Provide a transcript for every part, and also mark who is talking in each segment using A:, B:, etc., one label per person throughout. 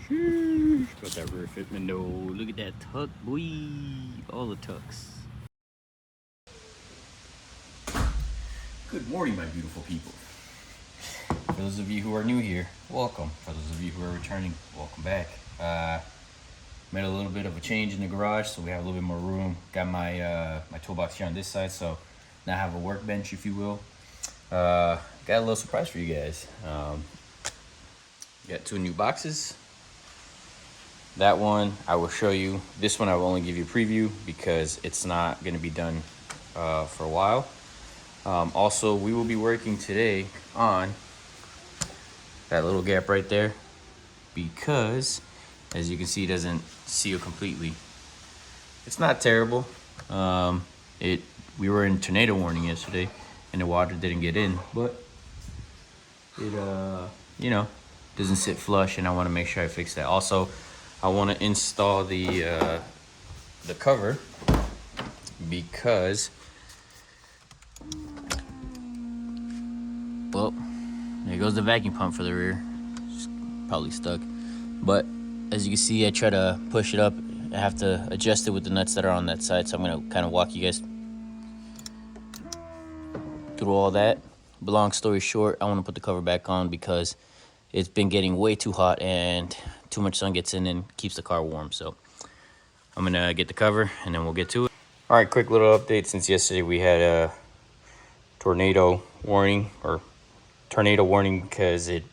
A: Got that rear fitment though. Look at that tuck, boy. All the tucks. Good morning, my beautiful people. For those of you who are new here, welcome. For those of you who are returning, welcome back. Made a little bit of a change in the garage, so we have a little bit more room. Got my my toolbox here on this side, so now I have a workbench, if you will. Got a little surprise for you guys. Got 2 new boxes. That one I will show you. This one I will only give you a preview because it's not going to be done for a while. Also, we will be working today on that little gap right there because, as you can see, it doesn't seal completely. It's not terrible. We were in tornado warning yesterday, and the water didn't get in, but it you know, doesn't sit flush, and I want to make sure I fix that. Also, I want to install the cover because, well, there goes the vacuum pump for the rear. It's probably stuck, but as you can see, I try to push it up. I have to adjust it with the nuts that are on that side, so I'm gonna kind of walk you guys through all that. But long story short, I want to put the cover back on because it's been getting way too hot and too much sun gets in and keeps the car warm. So I'm gonna get the cover and then we'll get to it. All right, quick little update. Since yesterday we had a tornado warning because it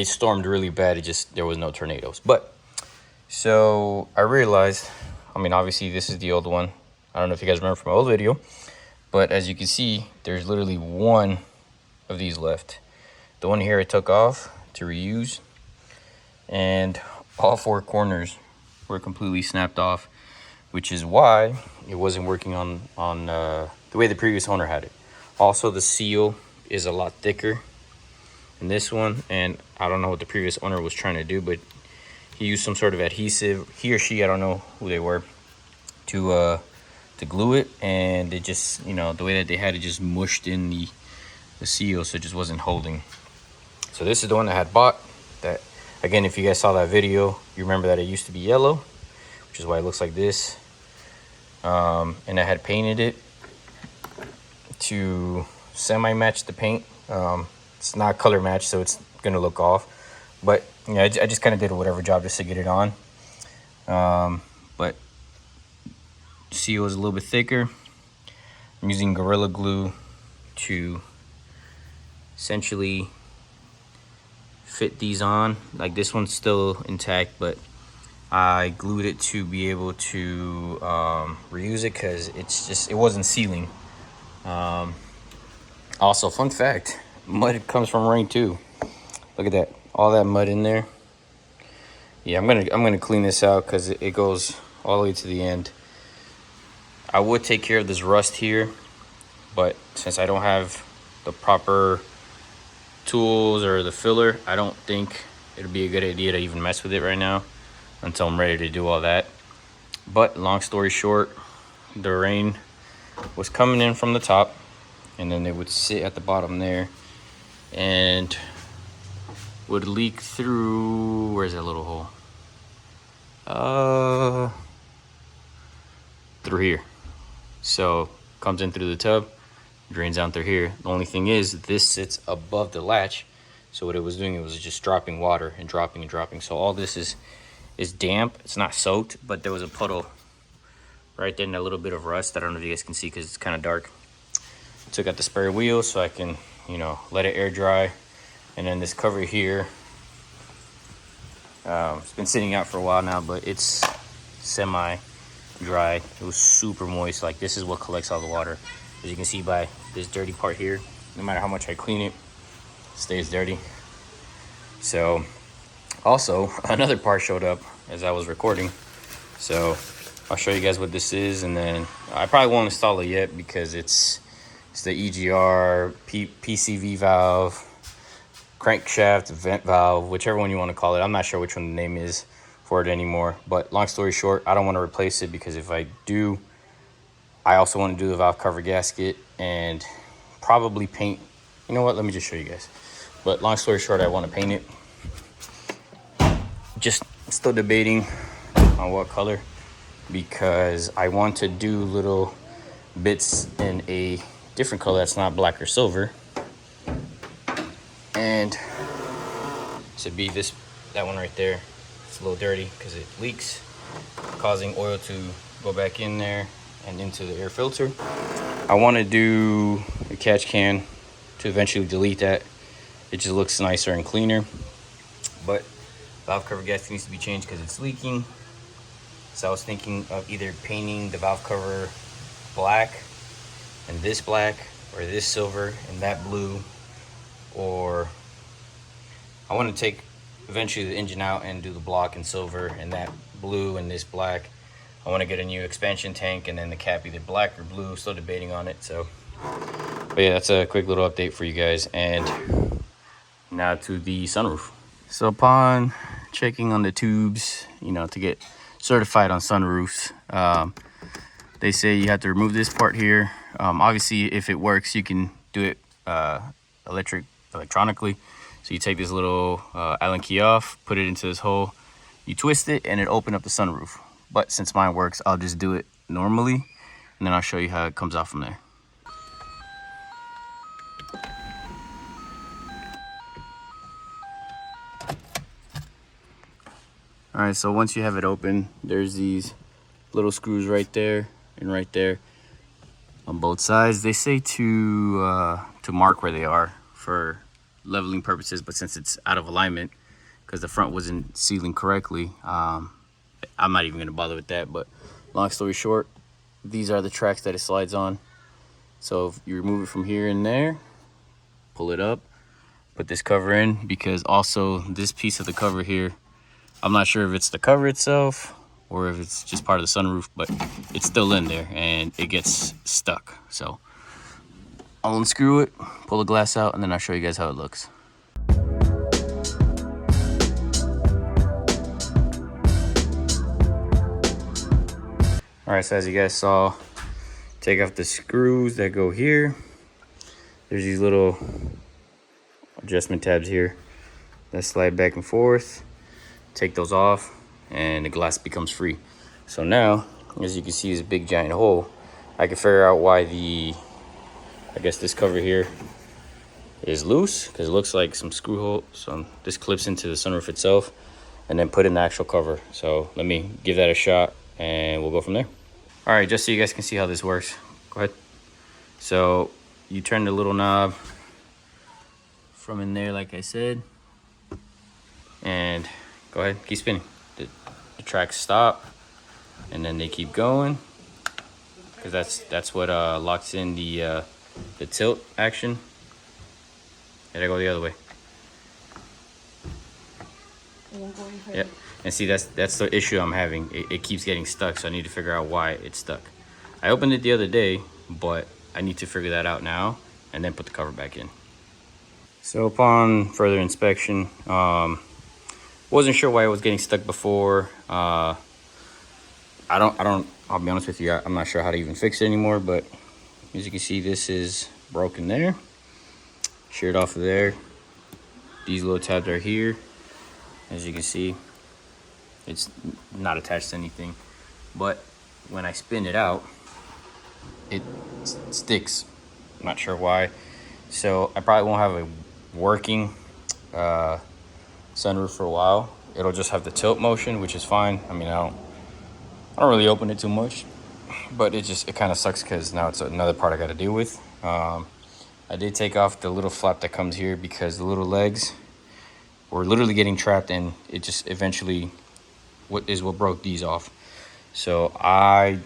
A: stormed really bad. There was no tornadoes. But so I realized, I mean, obviously this is the old one. I don't know if you guys remember from my old video, but as you can see, there's literally one of these left. The one here I took off to reuse, and all 4 corners were completely snapped off, which is why it wasn't working on the way the previous owner had it. Also, the seal is a lot thicker in this one, and I don't know what the previous owner was trying to do, but he used some sort of adhesive, he or she, I don't know who they were, to glue it, and it just, you know, the way that they had it just mushed in the seal, so it just wasn't holding. So this is the one I had bought. That, again, if you guys saw that video, you remember that it used to be yellow, which is why it looks like this. And I had painted it to semi-match the paint. It's not color matched, so it's gonna look off. But yeah, I just kind of did whatever job just to get it on. But seal is a little bit thicker. I'm using Gorilla Glue to essentially fit these on. Like, this one's still intact, but I glued it to be able to reuse it because it wasn't sealing. Also, fun fact, mud comes from rain too. Look at that, all that mud in there. Yeah, I'm gonna clean this out because it goes all the way to the end. I would take care of this rust here, but since I don't have the proper tools or the filler, I don't think it'd be a good idea to even mess with it right now until I'm ready to do all that. But long story short, the rain was coming in from the top, and then they would sit at the bottom there and would leak through, where's that little hole? Through here. So comes in through the tub, drains down through here. The only thing is, this sits above the latch, so what it was doing, it was just dropping water and dropping and dropping. So all this is damp. It's not soaked, but there was a puddle right there and a little bit of rust. I don't know if you guys can see because it's kind of dark. Took out the spare wheel so I can, you know, let it air dry. And then this cover here, it's been sitting out for a while now, but it's semi dry. It was super moist. Like, this is what collects all the water. As you can see by this dirty part here, no matter how much I clean it, it stays dirty. So also another part showed up as I was recording, so I'll show you guys what this is, and then I probably won't install it yet because it's the EGR PCV valve, crankshaft vent valve, whichever one you want to call it. I'm not sure which one the name is for it anymore, but long story short, I don't want to replace it because if I do, I also want to do the valve cover gasket and probably paint. You know what, let me just show you guys. But long story short, I want to paint it. Just still debating on what color, because I want to do little bits in a different color that's not black or silver, and to be that one right there. It's a little dirty because it leaks, causing oil to go back in there and into the air filter. I want to do a catch can to eventually delete that. It just looks nicer and cleaner. But valve cover gasket needs to be changed because it's leaking. So I was thinking of either painting the valve cover black and this black, or this silver and that blue, or I want to take eventually the engine out and do the block in silver and that blue and this black. I want to get a new expansion tank and then the cap either black or blue. Still debating on it. So, but yeah, that's a quick little update for you guys. And now to the sunroof. So upon checking on the tubes, you know, to get certified on sunroofs, they say you have to remove this part here. Obviously, if it works, you can do it electronically. So you take this little Allen key off, put it into this hole, you twist it, and it opens up the sunroof. But since mine works, I'll just do it normally, and then I'll show you how it comes out from there. All right, so once you have it open, there's these little screws right there and right there on both sides. They say to mark where they are for leveling purposes, but since it's out of alignment because the front wasn't sealing correctly, I'm not even going to bother with that. But long story short, these are the tracks that it slides on. So if you remove it from here and there, pull it up, put this cover in, because also this piece of the cover here, I'm not sure if it's the cover itself or if it's just part of the sunroof, but it's still in there and it gets stuck. So I'll unscrew it, pull the glass out, and then I'll show you guys how it looks. All right, so as you guys saw, take off the screws that go here. There's these little adjustment tabs here that slide back and forth. Take those off and the glass becomes free. So now, as you can see, this big giant hole, I can figure out why I guess this cover here is loose, because it looks like some screw hole. So this clips into the sunroof itself and then put in the actual cover. So let me give that a shot and we'll go from there. All right, just so you guys can see how this works, go ahead. So you turn the little knob from in there, like I said, and go ahead, keep spinning. The tracks stop and then they keep going, because that's what locks in the tilt action. Gotta go the other way. Yep. And see, that's the issue I'm having. It keeps getting stuck, so I need to figure out why it's stuck. I opened it the other day, but I need to figure that out now and then put the cover back in. So upon further inspection, wasn't sure why it was getting stuck before. I'll be honest with you, I'm not sure how to even fix it anymore, but as you can see, this is broken there, sheared off of there. These little tabs are here. As you can see, it's not attached to anything, but when I spin it out, it sticks. I'm not sure why. So I probably won't have a working sunroof for a while. It'll just have the tilt motion, which is fine. I mean, I don't really open it too much, but it kind of sucks because now it's another part I got to deal with. I did take off the little flap that comes here because the little legs were literally getting trapped, and it just eventually what broke these off. So I've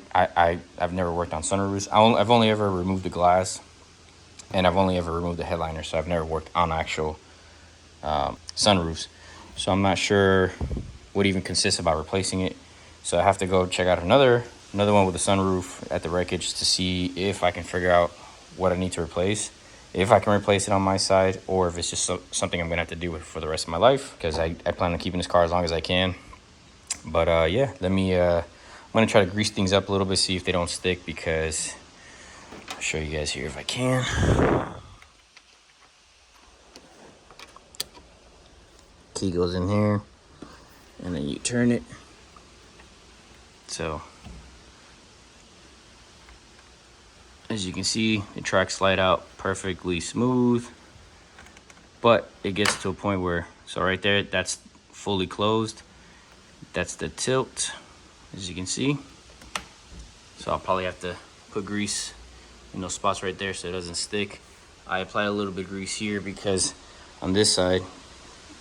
A: never worked on sunroofs. I've only ever removed the glass, and I've only ever removed the headliner. So I've never worked on actual sunroofs. So I'm not sure what even consists about replacing it. So I have to go check out another one with a sunroof at the wreckage to see if I can figure out what I need to replace, if I can replace it on my side, or if it's just something I'm gonna have to deal with for the rest of my life, because I plan on keeping this car as long as I can. But yeah, I'm gonna try to grease things up a little bit, see if they don't stick, because I'll show you guys here if I can. Key goes in here. and then you turn it. So as you can see, the tracks slide out perfectly smooth, but it gets to a point where, so right there, that's fully closed. That's the tilt, as you can see. So I'll probably have to put grease in those spots right there so it doesn't stick. I apply a little bit of grease here because on this side,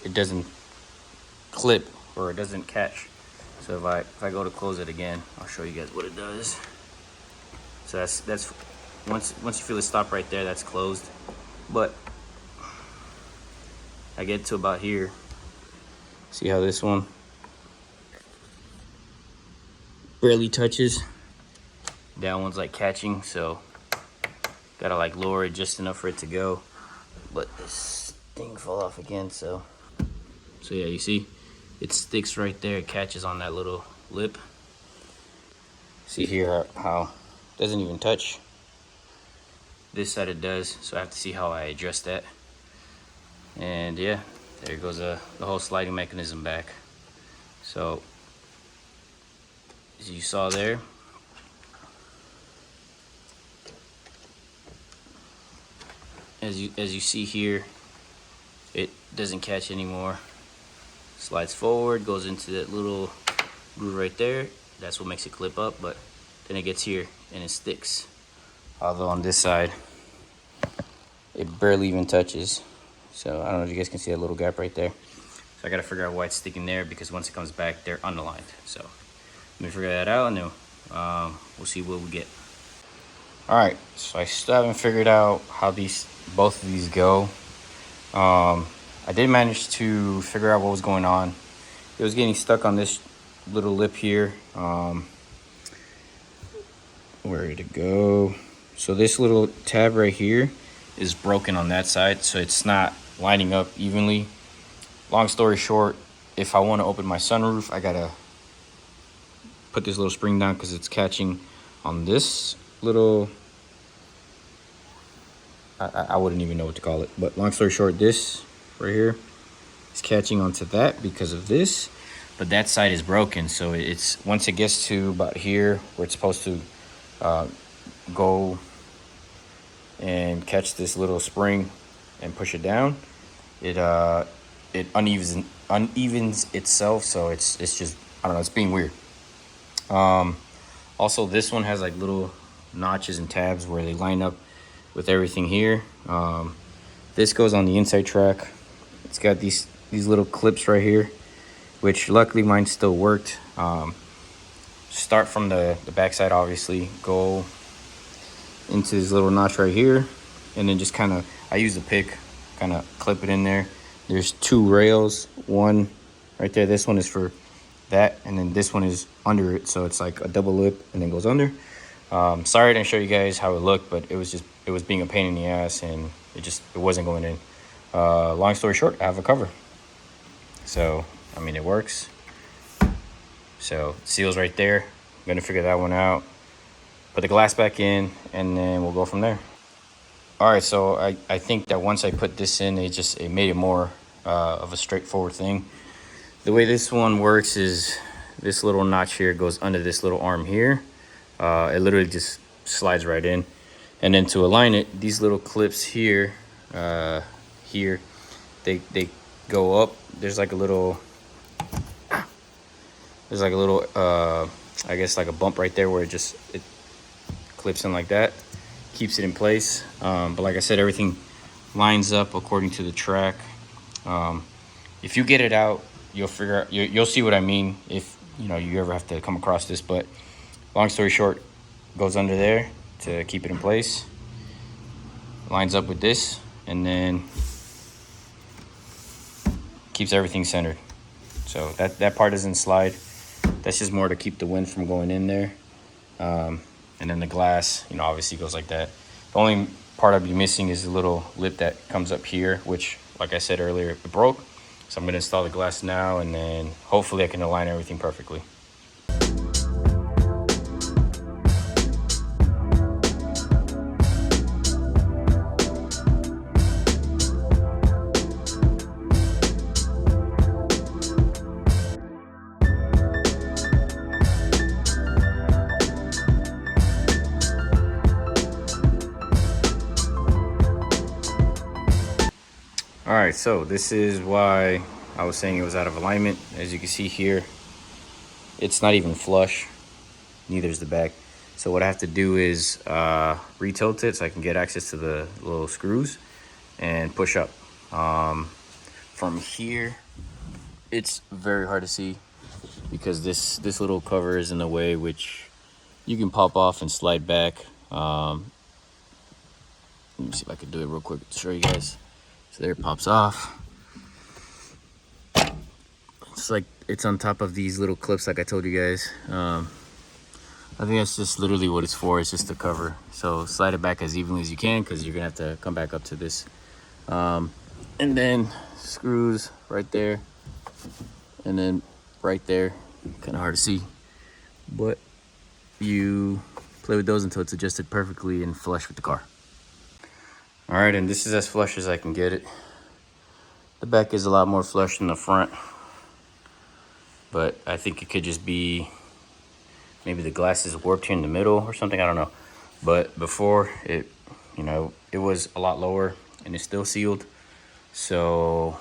A: it doesn't clip or it doesn't catch. So if I go to close it again, I'll show you guys what it does. So that's once you feel it stop right there, that's closed. But I get to about here. See how this one barely touches? That one's like catching, so gotta like lower it just enough for it to go. But this thing fell off again, so yeah, you see it sticks right there. It catches on that little lip. See here how it doesn't even touch. This side it does, so I have to see how I adjust that. And yeah, there goes the whole sliding mechanism back. So as you saw there, as you see here, it doesn't catch anymore. Slides forward, goes into that little groove right there. That's what makes it clip up, but then it gets here and it sticks. Although on this side, it barely even touches. So I don't know if you guys can see that little gap right there. So I gotta figure out why it's sticking there, because once it comes back, they're unaligned. So let me figure that out, and then we'll see what we get. All right, so I still haven't figured out how both of these go. I did manage to figure out what was going on. It was getting stuck on this little lip here. Where did it go? So this little tab right here is broken on that side, so it's not lining up evenly. Long story short, if I want to open my sunroof, I gotta put this little spring down because it's catching on this little, I wouldn't even know what to call it, but long story short, this right here is catching onto that because of this, but that side is broken. So it's, once it gets to about here where it's supposed to go and catch this little spring and push it down, it unevens itself. So it's just, I don't know, it's being weird. Also this one has like little notches and tabs where they line up with everything here. This goes on the inside track. It's got these little clips right here, which luckily mine still worked. Start from the backside, obviously, go into this little notch right here, and then just kind of, I use a pick, kind of clip it in there. There's two rails, one right there. This one is for that, and then this one is under it, so it's like a double lip and then goes under. Sorry I didn't show you guys how it looked, but it was being a pain in the ass, and it wasn't going in. Long story short, I have a cover. So I mean, it works. So seals right there. I'm gonna figure that one out, put the glass back in, and then we'll go from there. All right, so I think that once I put this in, it made it more of a straightforward thing. The way this one works is this little notch here goes under this little arm here. It literally just slides right in. And then to align it, these little clips here, they go up. There's like a little, I guess like a bump right there where it clips in like that, keeps it in place. But like I said, everything lines up according to the track. If you get it out, you'll figure out, you'll see what I mean if you ever have to come across this. But long story short, goes under there to keep it in place, lines up with this, and then keeps everything centered. So that part doesn't slide. That's just more to keep the wind from going in there. And then the glass, obviously goes like that. The only part I'd be missing is the little lip that comes up here, which, like I said earlier, it broke. So I'm gonna install the glass now, and then hopefully I can align everything perfectly. right, so this is why I was saying it was out of alignment. As you can see here, it's not even flush, neither is the back. So what I have to do is retilt it so I can get access to the little screws and push up. From here, it's very hard to see because this little cover is in the way, which you can pop off and slide back. Let me see if I can do it real quick to show you guys. So there it pops off. It's like it's on top of these little clips like I told you guys. I think that's just literally what it's for. It's just to cover. So slide it back as evenly as you can because you're gonna have to come back up to this. And then screws right there, and then right there. Kind of hard to see, but you play with those until it's adjusted perfectly and flush with the car. All right, and this is as flush as I can get it. The back is a lot more flush than the front, but I think it could just be maybe the glass is warped here in the middle or something, I don't know. But before it, you know, it was a lot lower and it's still sealed. So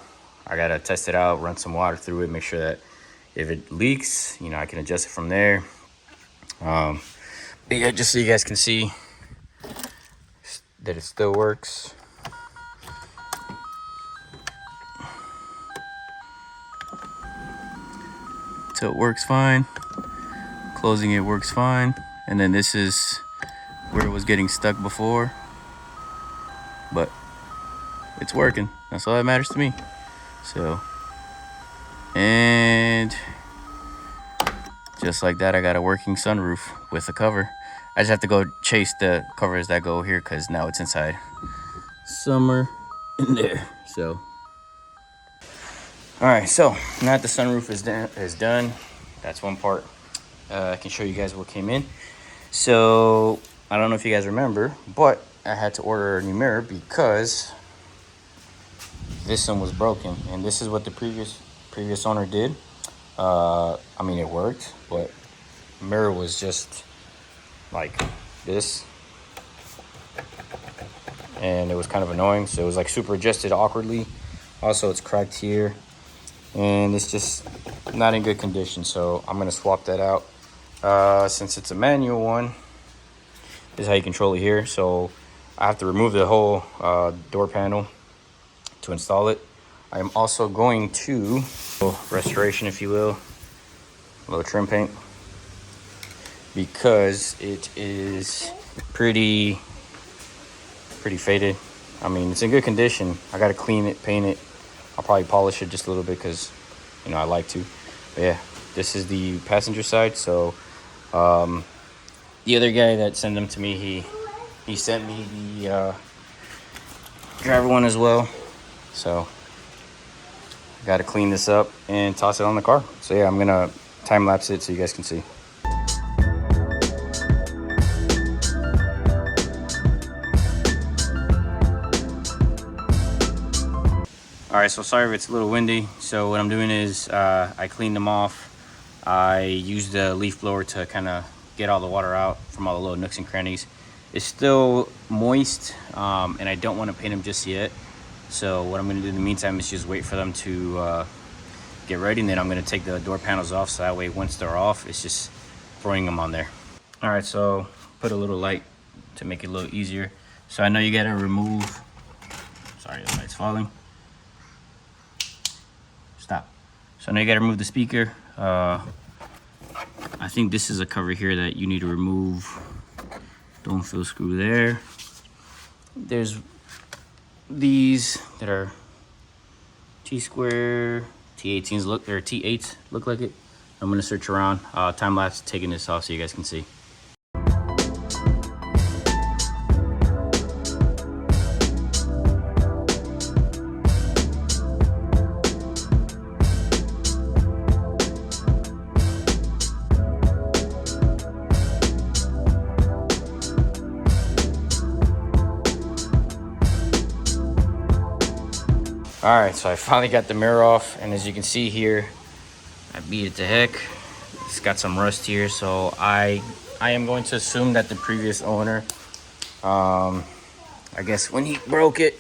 A: I gotta test it out, run some water through it, make sure that if it leaks, you know, I can adjust it from there. But yeah, just so you guys can see that it still works. So it works fine. Closing it works fine. And then this is where it was getting stuck before. But it's working. That's all that matters to me. So, and just like that, I got a working sunroof with a cover. I just have to go chase the covers that go here because now it's inside. Summer in there. So, all right. So now that the sunroof is done, that's one part. I can show you guys what came in. So I don't know if you guys remember, but I had to order a new mirror because this one was broken, and this is what the previous owner did. I mean, it worked, but the mirror was just like this, and it was kind of annoying. So it was like super adjusted awkwardly. Also, it's cracked here, and it's just not in good condition. So I'm gonna swap that out. Since it's a manual one, this is how you control it here. So I have to remove the whole door panel to install it. I am also going to restoration, if you will, a little trim paint, because it is pretty faded. I mean, it's in good condition. I got to clean it, paint it. I'll probably polish it just a little bit because, you know, I like to. But yeah, this is the passenger side. So the other guy that sent them to me, he sent me the driver one as well. So got to clean this up and toss it on the car. So yeah, I'm gonna time lapse it so you guys can see. All right, so sorry if it's a little windy. So what I'm doing is I cleaned them off. I used the leaf blower to kind of get all the water out from all the little nooks and crannies. It's still moist, and I don't want to paint them just yet. So what I'm going to do in the meantime is just wait for them to get ready, and then I'm going to take the door panels off, so that way once they're off, it's just throwing them on there. All right, so put a little light to make it a little easier. So I know you got to remove, sorry, the light's falling. Stop. So now you got to remove the speaker. I think this is a cover here that you need to remove. Don't fill screw there. There's these that are T-square, T18s look, or T8s look like it. I'm gonna search around, time lapse taking this off so you guys can see. All right, so I finally got the mirror off, and as you can see here, I beat it to heck. It's got some rust here, so I am going to assume that the previous owner, I guess when he broke it,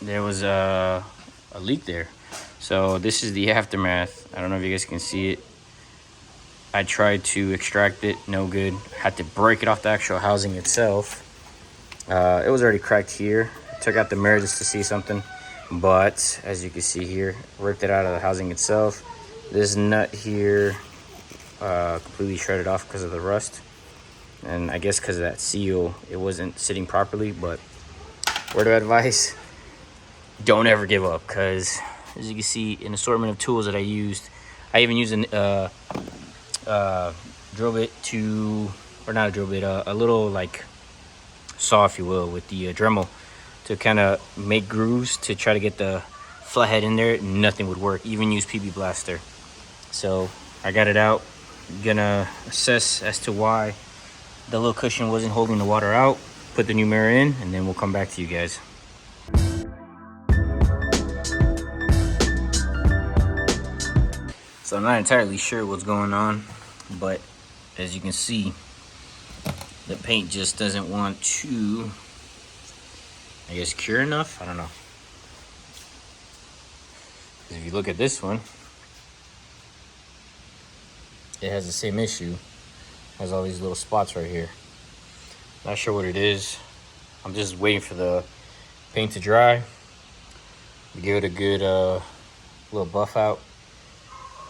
A: there was a leak there. So this is the aftermath. I don't know if you guys can see it. I tried to extract it, no good. Had to break it off the actual housing itself. It was already cracked here. Took out the mirror just to see something, but as you can see here, ripped it out of the housing itself. This nut here completely shredded off because of the rust, and I guess because of that seal, it wasn't sitting properly. But word of advice, don't ever give up, because as you can see, an assortment of tools that I used. I even used a drill bit to, or not a drill bit, a little like saw, if you will, with the Dremel to kind of make grooves to try to get the flathead in there. Nothing would work. Even use PB Blaster. So I got it out. Gonna assess as to why the little cushion wasn't holding the water out. Put the new mirror in, and then we'll come back to you guys. So I'm not entirely sure what's going on, but as you can see, the paint just doesn't want to, I guess, cure enough. I don't know. If you look at this one, it has the same issue. Has all these little spots right here. Not sure what it is. I'm just waiting for the paint to dry. Give it a good little buff out.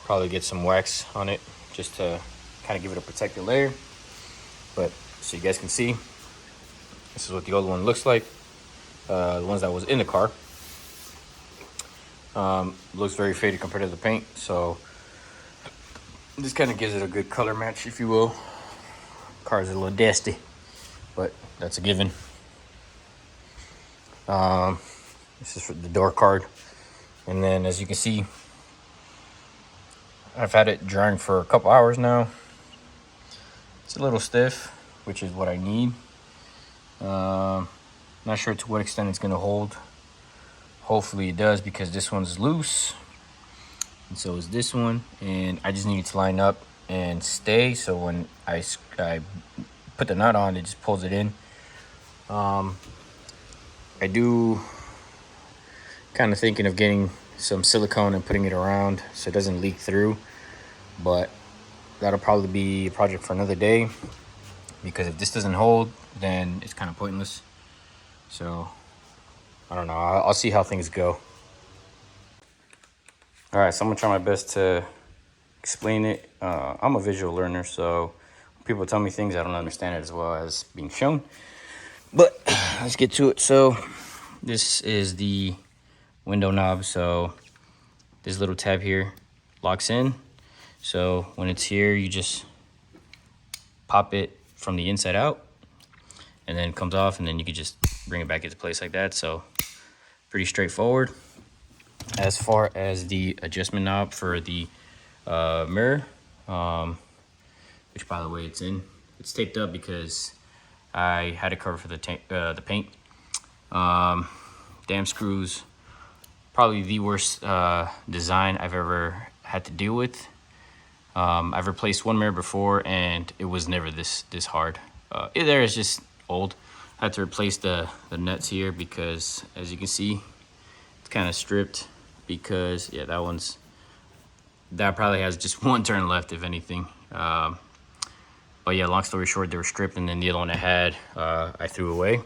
A: Probably get some wax on it just to kind of give it a protective layer. But so you guys can see, this is what the old one looks like. The ones that was in the car. Looks very faded compared to the paint, so this kind of gives it a good color match, if you will. Car's a little dusty, but that's a given. This is for the door card, and then as you can see, I've had it drying for a couple hours now. It's a little stiff, which is what I need. Not sure to what extent it's gonna hold. Hopefully it does, because this one's loose, and so is this one, and I just need it to line up and stay, so when I put the nut on, it just pulls it in. I do kind of thinking of getting some silicone and putting it around so it doesn't leak through, but that'll probably be a project for another day, because if this doesn't hold, then it's kind of pointless. So I don't know, I'll see how things go. All right, so I'm gonna try my best to explain it. I'm a visual learner, so when people tell me things, I don't understand it as well as being shown. But let's get to it. So this is the window knob. So this little tab here locks in. So when it's here, you just pop it from the inside out, and then it comes off, and then you can just bring it back into place like that. So pretty straightforward. As far as the adjustment knob for the mirror, which by the way it's taped up because I had it covered for the paint. Damn screws, probably the worst design I've ever had to deal with. I've replaced one mirror before, and it was never this hard. There is just old. I had to replace the nuts here because, as you can see, it's kind of stripped, because yeah, that probably has just one turn left, if anything. But yeah, long story short, they were stripped, and then the other one I had, I threw away.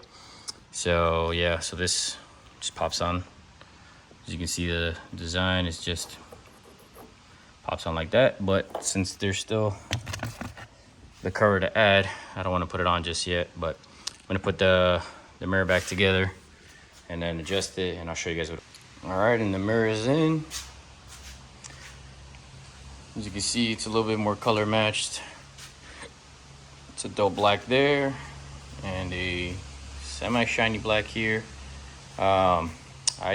A: So yeah, so this just pops on. As you can see, the design is just pops on like that. But since there's still the cover to add, I don't want to put it on just yet. But I'm gonna put the mirror back together and then adjust it, and I'll show you guys what. All right, and the mirror is in. As you can see, it's a little bit more color matched. It's a dull black there and a semi-shiny black here. I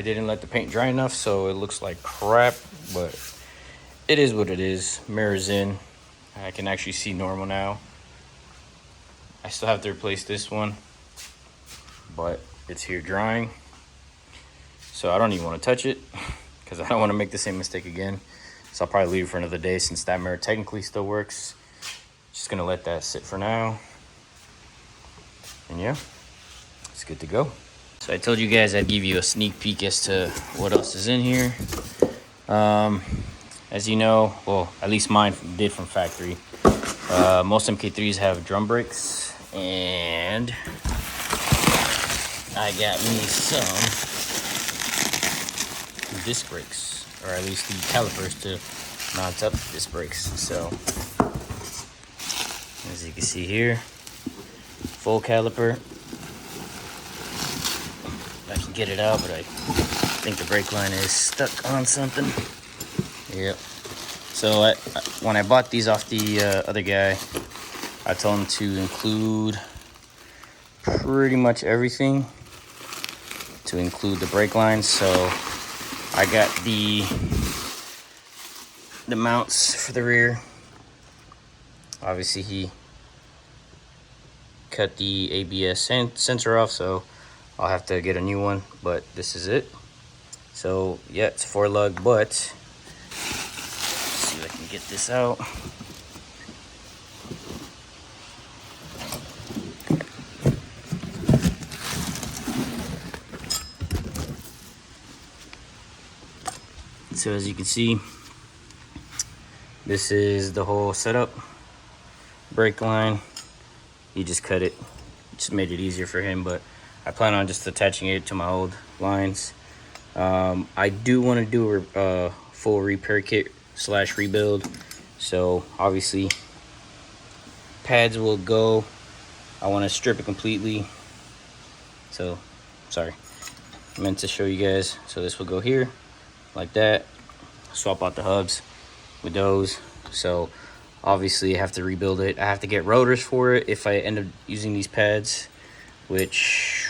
A: didn't let the paint dry enough, so it looks like crap, but it is what it is. Mirror's in. I can actually see normal now. I still have to replace this one, but it's here drying. So I don't even want to touch it, because I don't want to make the same mistake again. So I'll probably leave it for another day, since that mirror technically still works. Just gonna let that sit for now. And yeah, it's good to go. So I told you guys I'd give you a sneak peek as to what else is in here. As you know, well, at least mine did from factory. Most MK3s have drum brakes, and I got me some disc brakes, or at least the calipers to mount up disc brakes. So, as you can see here, full caliper. I can get it out, but I think the brake line is stuck on something. Yep. So when I bought these off the other guy, I told him to include pretty much everything, to include the brake lines. So I got the mounts for the rear. Obviously he cut the ABS sensor off, so I'll have to get a new one, but this is it. So yeah, it's 4-lug, but let's see if I can get this out. So as you can see, this is the whole setup. Brake line, he just cut it, just made it easier for him, but I plan on just attaching it to my old lines. I do want to do a full repair kit / rebuild, so obviously pads will go. I want to strip it completely. So sorry, I meant to show you guys. So this will go here like that. Swap out the hubs with those. So obviously I have to rebuild it. I have to get rotors for it if I end up using these pads, which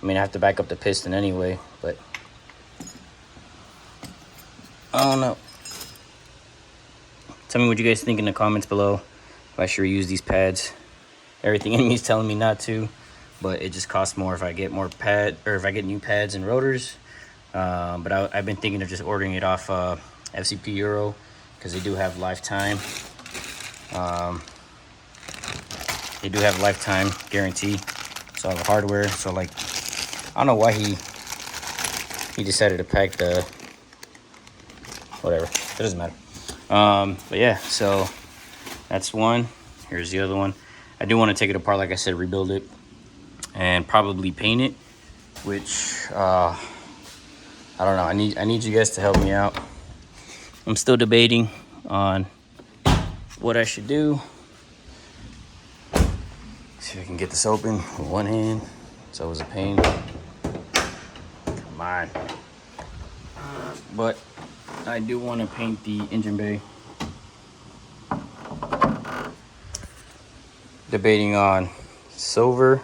A: I mean I have to back up the piston anyway, but I don't know. Tell me what you guys think in the comments below if I should use these pads. Everything in me is telling me not to, but it just costs more if I get more if I get new pads and rotors. But I've been thinking of just ordering it off FCP Euro, because they do have lifetime. They do have lifetime guarantee. So the hardware. So like, I don't know why he decided to pack the whatever. It doesn't matter. But yeah, so that's one. Here's the other one. I do want to take it apart, like I said, rebuild it, and probably paint it, which I don't know. I need you guys to help me out. I'm still debating on what I should do. See if I can get this open with one hand. It's always a pain. Come on. But I do want to paint the engine bay. Debating on silver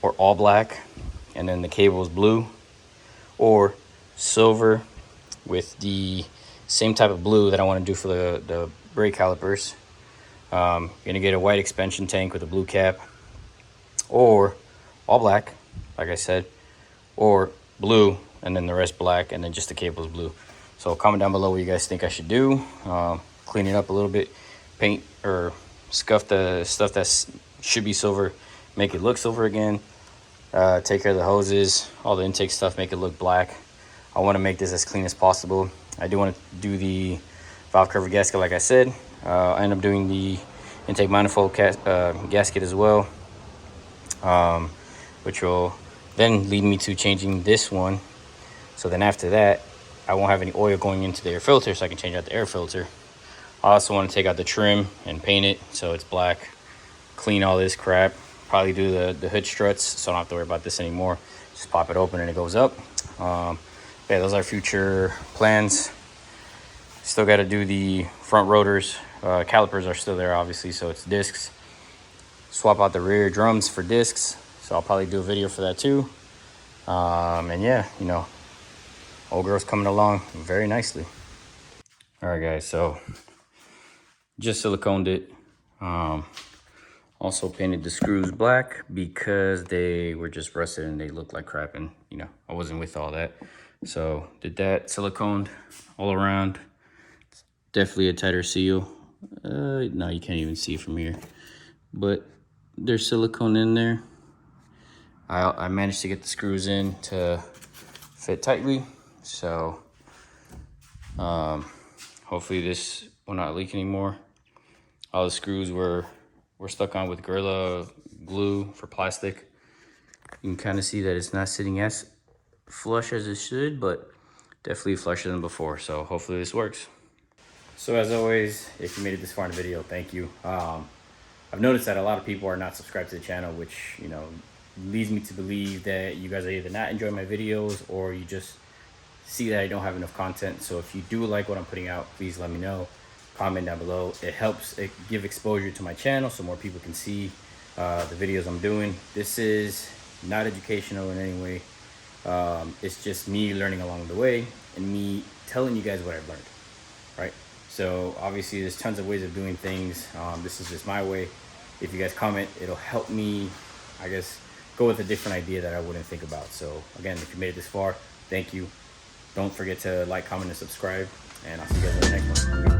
A: or all black, and then the cable is blue, or silver with the same type of blue that I want to do for the brake calipers. Gonna get a white expansion tank with a blue cap, or all black, like I said, or blue and then the rest black, and then just the cable is blue. So comment down below what you guys think I should do. Clean it up a little bit, paint or scuff the stuff that should be silver, make it look silver again. Take care of the hoses, all the intake stuff, make it look black. I want to make this as clean as possible. I do want to do the valve cover gasket, like I said. I end up doing the intake manifold gasket as well, which will then lead me to changing this one. So then after that, I won't have any oil going into the air filter, so I can change out the air filter. I also want to take out the trim and paint it so it's black, clean all this crap, probably do the hood struts so I don't have to worry about this anymore. Just pop it open and it goes up. Yeah, those are future plans. Still got to do the front rotors. Calipers are still there, obviously, so it's discs. Swap out the rear drums for discs, so I'll probably do a video for that too. And yeah, you know, old girl's coming along very nicely. All right, guys, so just siliconed it. Also painted the screws black because they were just rusted and they looked like crap, and you know, I wasn't with all that. So did that, siliconed all around. It's definitely a tighter seal. No, you can't even see it from here, but there's silicone in there. I managed to get the screws in to fit tightly. So hopefully this will not leak anymore. All the screws were stuck on with Gorilla glue for plastic. You can kind of see that it's not sitting as flush as it should, but definitely flusher than before. So hopefully this works. So as always, if you made it this far in the video, thank you. I've noticed that a lot of people are not subscribed to the channel, which, you know, leads me to believe that you guys are either not enjoying my videos or you just see that I don't have enough content. So if you do like what I'm putting out, please let me know. Comment down below. It helps give exposure to my channel so more people can see the videos I'm doing. This is not educational in any way. It's just me learning along the way and me telling you guys what I've learned, right? So obviously there's tons of ways of doing things. This is just my way. If you guys comment, it'll help me, I guess, go with a different idea that I wouldn't think about. So again, if you made it this far, thank you. Don't forget to like, comment, and subscribe, and I'll see you guys in the next one.